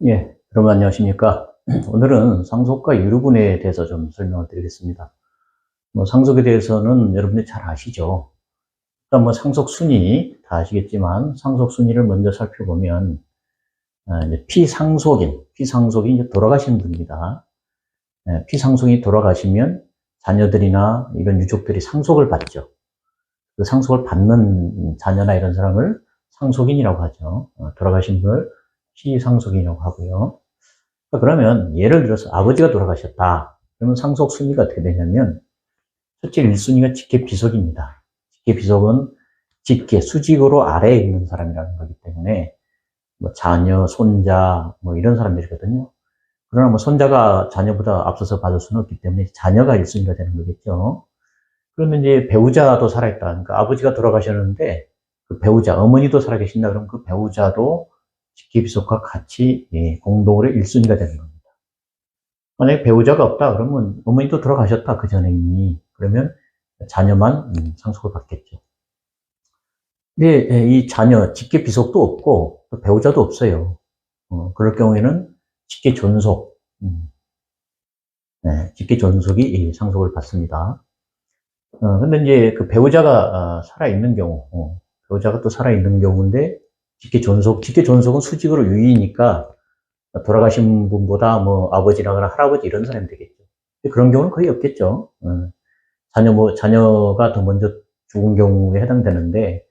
예, 여러분 안녕하십니까? 오늘은 상속과 유류분에 대해서 좀 설명을 드리겠습니다. 상속에 대해서는 여러분들이 잘 아시죠? 일단 상속 순위 다 아시겠지만 상속 순위를 먼저 살펴보면 이제 피상속인 이제 돌아가신 분입니다. 피상속이 돌아가시면 자녀들이나 이런 유족들이 상속을 받죠. 그 상속을 받는 자녀나 이런 사람을 상속인이라고 하죠. 돌아가신 분을 피상속인이라고 하고요. 그러면 예를 들어서 아버지가 돌아가셨다. 그러면 상속 순위가 어떻게 되냐면 첫째 1순위가 직계 비속입니다. 직계 비속은 직계, 수직으로 아래에 있는 사람이라는 거기 때문에 자녀, 손자 이런 사람들이거든요. 그러나 손자가 자녀보다 앞서서 받을 수는 없기 때문에 자녀가 1순위가 되는 거겠죠. 그러면 이제 배우자도 살아있다. 그러니까 아버지가 돌아가셨는데 그 배우자, 어머니도 살아계신다. 그러면 그 배우자도 직계비속과 같이 공동으로 1순위가 되는 겁니다. 만약에 배우자가 없다 그러면 어머니도 돌아가셨다 그 전에 이미 그러면 자녀만 상속을 받겠죠. 근데 이 자녀 직계비속도 없고 배우자도 없어요. 그럴 경우에는 직계존속, 직계존속이 상속을 받습니다. 근데 이제 그 배우자가 살아있는 경우, 배우자가 또 살아있는 경우인데 직계존속은 수직으로 유의니까 돌아가신 분보다 아버지라거나 할아버지 이런 사람이 되겠죠. 그런 경우는 거의 없겠죠. 자녀가 더 먼저 죽은 경우에 해당되는데,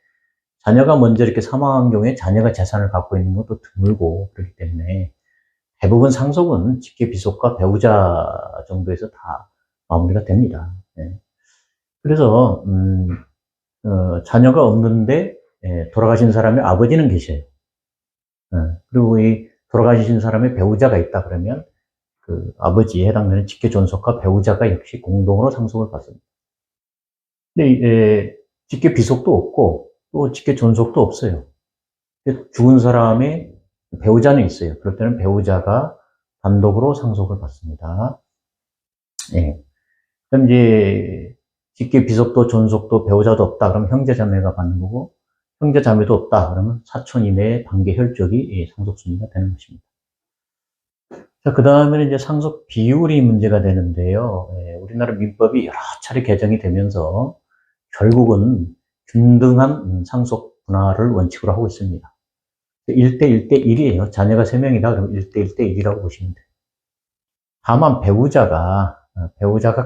자녀가 먼저 이렇게 사망한 경우에 자녀가 재산을 갖고 있는 것도 드물고, 그렇기 때문에 대부분 상속은 직계비속과 배우자 정도에서 다 마무리가 됩니다. 네. 그래서, 자녀가 없는데, 돌아가신 사람의 아버지는 계셔요. 그리고 이 돌아가신 사람의 배우자가 있다 그러면 그 아버지에 해당되는 직계존속과 배우자가 역시 공동으로 상속을 받습니다. 근데 직계비속도 없고 또 직계존속도 없어요. 죽은 사람의 배우자는 있어요. 그럴 때는 배우자가 단독으로 상속을 받습니다. 그럼 이제 직계비속도 존속도 배우자도 없다 그러면 형제자매가 받는 거고, 형제자매도 없다 그러면 사촌 이내의 관계 혈족이 상속순위가 되는 것입니다. 자, 그 다음에는 이제 상속 비율이 문제가 되는데요. 우리나라 민법이 여러 차례 개정이 되면서 결국은 균등한 상속 분할을 원칙으로 하고 있습니다. 1대 1대 1이에요. 자녀가 3명이다 그러면 1대 1대 1이라고 보시면 돼요. 다만 배우자가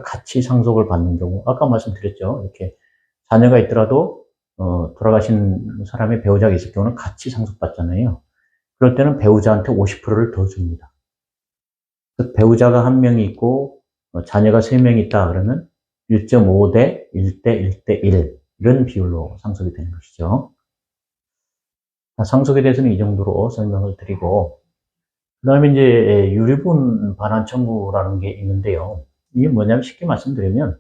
같이 상속을 받는 경우, 아까 말씀드렸죠. 이렇게 자녀가 있더라도 돌아가신 사람의 배우자가 있을 경우는 같이 상속받잖아요. 그럴 때는 배우자한테 50%를 더 줍니다. 배우자가 1명이 있고 자녀가 3명이 있다 그러면 1.5대 1대 1대 1 이런 비율로 상속이 되는 것이죠. 상속에 대해서는 이 정도로 설명을 드리고, 그 다음에 이제 유류분 반환 청구라는 게 있는데요. 이게 뭐냐면 쉽게 말씀드리면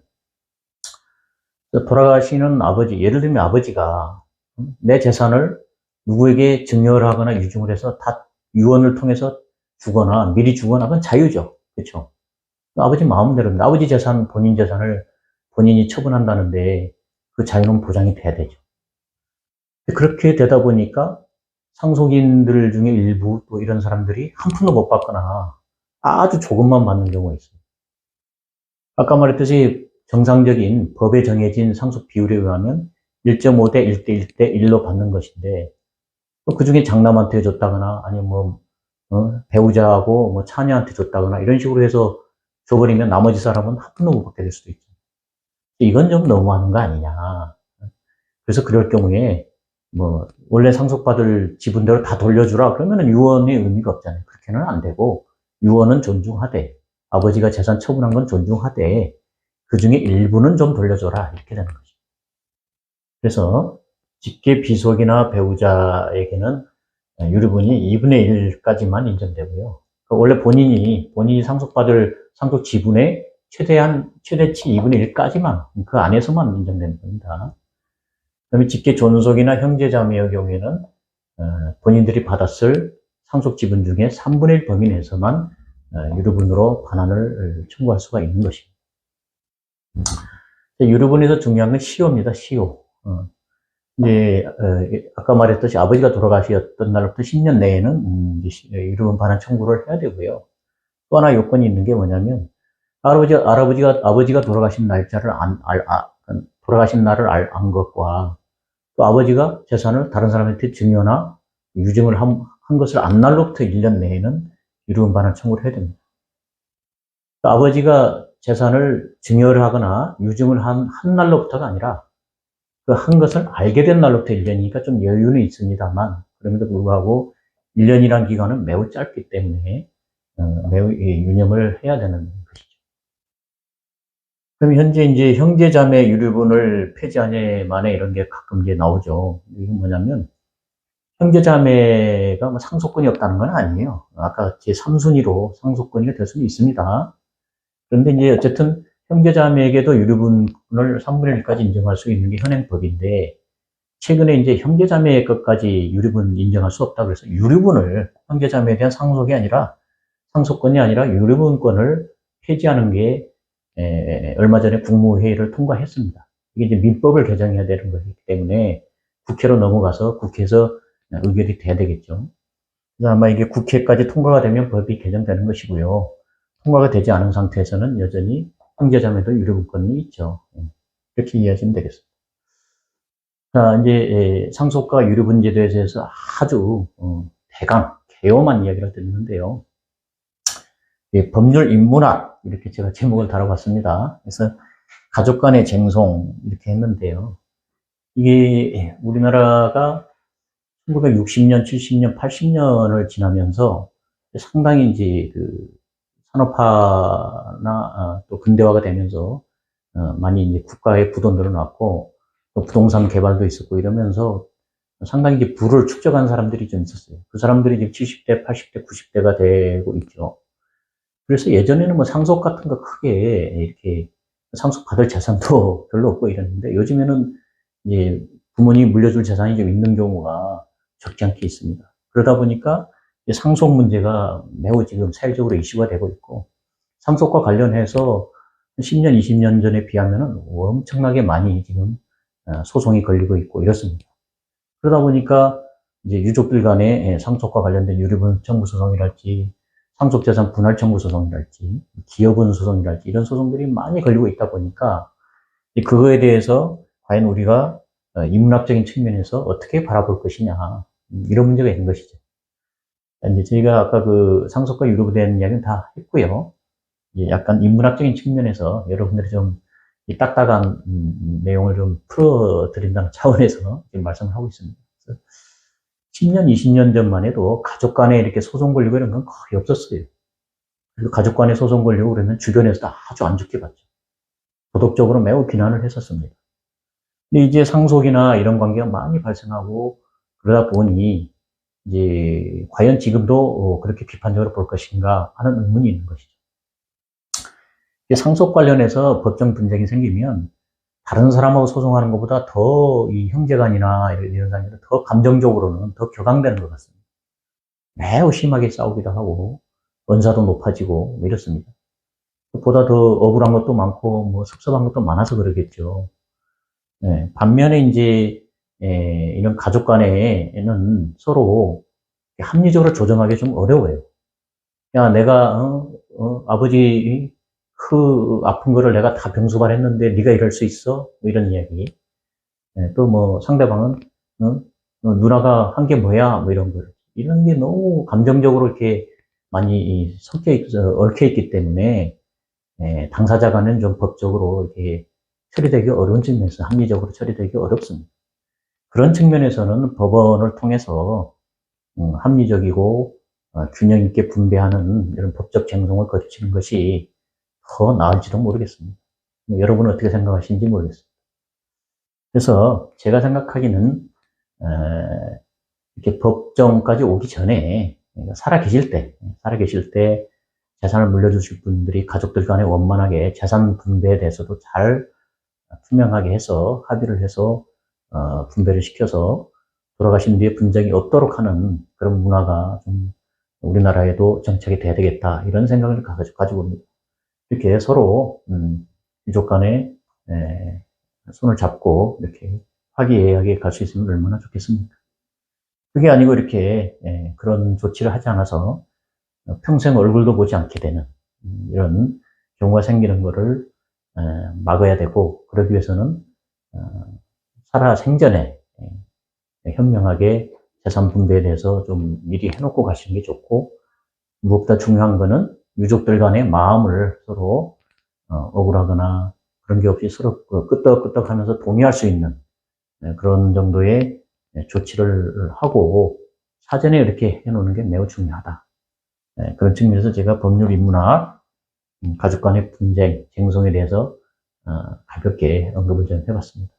돌아가시는 아버지, 예를 들면 아버지가 내 재산을 누구에게 증여를 하거나 유증을 해서 다 유언을 통해서 주거나 미리 주거나 그건 자유죠. 그렇죠? 아버지 마음대로입니다. 아버지 재산, 본인 재산을 본인이 처분한다는데 그 자유는 보장이 돼야 되죠. 그렇게 되다 보니까 상속인들 중에 일부 또 이런 사람들이 한 푼도 못 받거나 아주 조금만 받는 경우가 있어요. 아까 말했듯이 정상적인 법에 정해진 상속 비율에 의하면 1.5대 1대 1대 1로 받는 것인데, 그 중에 장남한테 줬다거나 아니면 배우자하고 차녀한테 줬다거나 이런 식으로 해서 줘버리면 나머지 사람은 한 푼도 못 받게 될 수도 있죠. 이건 좀 너무하는 거 아니냐. 그래서 그럴 경우에 원래 상속받을 지분대로 다 돌려주라 그러면은 유언의 의미가 없잖아요. 그렇게는 안 되고, 유언은 존중하되 아버지가 재산 처분한 건 존중하되 그 중에 일부는 좀 돌려줘라 이렇게 되는 거죠. 그래서 직계비속이나 배우자에게는 유류분이 2분의 1까지만 인정되고요. 원래 본인이 상속받을 상속 지분의 최대치 2분의 1까지만, 그 안에서만 인정되는 겁니다. 그다음에 직계존속이나 형제자매의 경우에는 본인들이 받았을 상속 지분 중에 3분의 1 범위 내에서만 유류분으로 반환을 청구할 수가 있는 것입니다. 유류분에서 중요한 건 시효입니다. 시효. 아까 말했듯이 아버지가 돌아가셨던 날부터 10년 내에는 유류분 반환 청구를 해야 되고요. 또 하나 요건이 있는 게 뭐냐면, 아버지가 돌아가신 날짜를 돌아가신 날을 안 것과 또 아버지가 재산을 다른 사람한테 증여나 유증을 한 것을 안 날로부터 1년 내에는 유류분 반환 청구를 해야 됩니다. 그러니까 아버지가 재산을 증여를 하거나 유증을 한 날로부터가 아니라 그 한 것을 알게 된 날로부터 1년이니까 좀 여유는 있습니다만, 그럼에도 불구하고 1년이란 기간은 매우 짧기 때문에 매우 유념을 해야 되는 것이죠. 그럼 현재 이제 형제자매 유류분을 폐지하냐 마냐 이런 게 가끔 이제 나오죠. 이건 뭐냐면 형제자매가 뭐 상속권이 없다는 건 아니에요. 아까 제 3순위로 상속권이 될 수는 있습니다. 그런데 이제 어쨌든 형제자매에게도 유류분을 3분의 1까지 인정할 수 있는 게 현행법인데, 최근에 이제 형제자매의 것까지 유류분 인정할 수 없다 그래서 유류분을 형제자매에 대한 상속권이 아니라 유류분권을 폐지하는 게 얼마 전에 국무회의를 통과했습니다. 이게 이제 민법을 개정해야 되는 것이기 때문에 국회로 넘어가서 국회에서 의결이 돼야 되겠죠. 그래서 아마 이게 국회까지 통과가 되면 법이 개정되는 것이고요. 통과가 되지 않은 상태에서는 여전히 형제자매도 유류분권이 있죠. 이렇게 이해하시면 되겠습니다. 자, 이제 상속과 유류분제도에 대해서 아주 개엄한 이야기를 드리는데요. 법률 인문학 이렇게 제가 제목을 달아봤습니다. 그래서 가족 간의 쟁송 이렇게 했는데요. 이게 우리나라가 1960년, 70년, 80년을 지나면서 상당히 이제 그 산업화나 또 근대화가 되면서 많이 이제 국가의 부도 늘어났고 또 부동산 개발도 있었고 이러면서 상당히 이제 부를 축적한 사람들이 좀 있었어요. 그 사람들이 지금 70대, 80대, 90대가 되고 있죠. 그래서 예전에는 뭐 상속 같은 거 크게 이렇게 상속받을 재산도 별로 없고 이랬는데 요즘에는 이제 부모님이 물려줄 재산이 좀 있는 경우가 적지 않게 있습니다. 그러다 보니까 상속 문제가 매우 지금 사회적으로 이슈가 되고 있고, 상속과 관련해서 10년, 20년 전에 비하면 엄청나게 많이 지금 소송이 걸리고 있고 이렇습니다. 그러다 보니까 이제 유족들 간의 상속과 관련된 유류분 청구 소송이랄지, 상속재산 분할 청구 소송이랄지, 기여분 소송이랄지 이런 소송들이 많이 걸리고 있다 보니까 그거에 대해서 과연 우리가 인문학적인 측면에서 어떻게 바라볼 것이냐, 이런 문제가 있는 것이죠. 이제 저희가 아까 그 상속과 유류에 대한 이야기는 다 했고요. 약간 인문학적인 측면에서 여러분들이 좀 이 딱딱한 내용을 좀 풀어드린다는 차원에서 지금 말씀을 하고 있습니다. 10년, 20년 전만 해도 가족 간에 이렇게 소송 걸리고 이런 건 거의 없었어요. 그리고 가족 간에 소송 걸리고 그러면 주변에서도 아주 안 좋게 봤죠. 도덕적으로 매우 비난을 했었습니다. 근데 이제 상속이나 이런 관계가 많이 발생하고 그러다 보니 이제 과연 지금도 그렇게 비판적으로 볼 것인가 하는 의문이 있는 것이죠. 상속 관련해서 법정 분쟁이 생기면 다른 사람하고 소송하는 것보다 더 이 형제간이나 이런 사람들은 더 감정적으로는 더 격앙되는 것 같습니다. 매우 심하게 싸우기도 하고 원사도 높아지고 뭐 이렇습니다. 보다 더 억울한 것도 많고 뭐 섭섭한 것도 많아서 그러겠죠. 반면에 이제 이런 가족 간에는 서로 합리적으로 조정하기 좀 어려워요. 야, 내가 아버지 그 아픈 거를 내가 다 병수발했는데 네가 이럴 수 있어? 뭐 이런 이야기. 또 뭐 상대방은 누나가 한 게 뭐야? 뭐 이런 거. 이런 게 너무 감정적으로 이렇게 많이 얽혀 있기 때문에 당사자 간은 좀 법적으로 이렇게 처리되기 어려운 측면에서 합리적으로 처리되기 어렵습니다. 그런 측면에서는 법원을 통해서 합리적이고 균형 있게 분배하는 이런 법적 쟁송을 거치는 것이 더 나을지도 모르겠습니다. 여러분은 어떻게 생각하시는지 모르겠습니다. 그래서 제가 생각하기는 이렇게 법정까지 오기 전에 살아계실 때 재산을 물려주실 분들이 가족들 간에 원만하게 재산 분배에 대해서도 잘 투명하게 해서 합의를 해서 분배를 시켜서 돌아가신 뒤에 분쟁이 없도록 하는 그런 문화가 좀 우리나라에도 정착이 돼야 되겠다, 이런 생각을 가지고 옵니다. 이렇게 서로 유족 간에 손을 잡고 이렇게 화기애애하게 갈 수 있으면 얼마나 좋겠습니까? 그게 아니고 이렇게 그런 조치를 하지 않아서 평생 얼굴도 보지 않게 되는 이런 경우가 생기는 거를 막아야 되고, 그러기 위해서는 살아 생전에 현명하게 재산 분배에 대해서 좀 미리 해놓고 가시는 게 좋고, 무엇보다 중요한 거는 유족들 간의 마음을 서로 억울하거나 그런 게 없이 서로 끄떡끄떡하면서 동의할 수 있는 그런 정도의 조치를 하고 사전에 이렇게 해놓는 게 매우 중요하다. 그런 측면에서 제가 법률 인문학, 가족 간의 분쟁, 쟁송에 대해서 가볍게 언급을 좀 해봤습니다.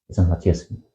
이상 마치겠습니다.